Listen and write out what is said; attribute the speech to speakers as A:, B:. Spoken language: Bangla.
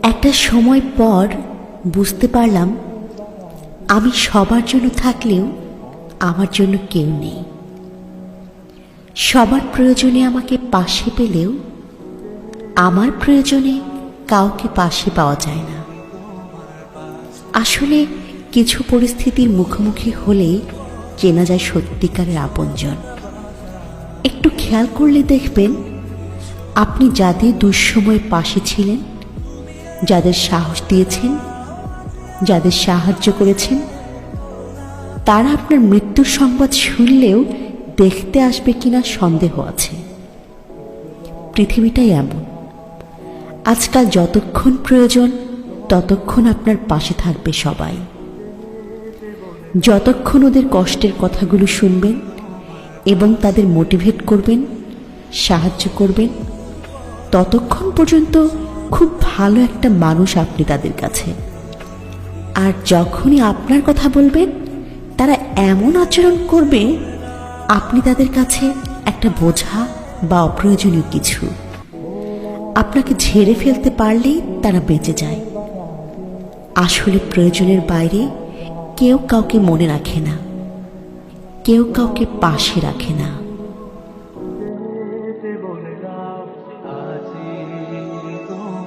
A: একটা সময় পর বুঝতে পারলাম আমি সবার জন্য থাকলেও আমার জন্য কেউ নেই। সবার প্রয়োজনে আমাকে পাশে পেলেও আমার প্রয়োজনে কাউকে পাশে পাওয়া যায় না। আসলে কিছু পরিস্থিতির মুখোমুখি হলেই চেনা যায় সত্যিকারের আপনজন। একটু খেয়াল করলে দেখবেন আপনি যাদের দুঃসময়ে পাশে ছিলেন, যাদের সাহস দিয়েছেন, যাদের সাহায্য করেছেন, তারা আপনার মৃত্যুর সংবাদ শুনলেও দেখতে আসবে কিনা সন্দেহ আছে। পৃথিবীটাই এমন, আজকাল যতক্ষণ প্রয়োজন ততক্ষণ আপনার পাশে থাকবে সবাই। যতক্ষণ ওদের কষ্টের কথাগুলো শুনবেন এবং তাদের মোটিভেট করবেন, সাহায্য করবেন, ততক্ষণ পর্যন্ত খুব ভালো একটা মানুষ আপনি তাদের কাছে। আর যখনই আপনার কথা বলবেন তারা এমন আচরণ করবে আপনি তাদের কাছে একটা বোঝা বা অপ্রয়োজনীয় কিছু। আপনাকে ঝেড়ে ফেলতে পারলেই তারা বেঁচে যায়। আসলে প্রয়োজনের বাইরে কেউ কাউকে মনে রাখে না, কেউ কাউকে পাশে রাখে না।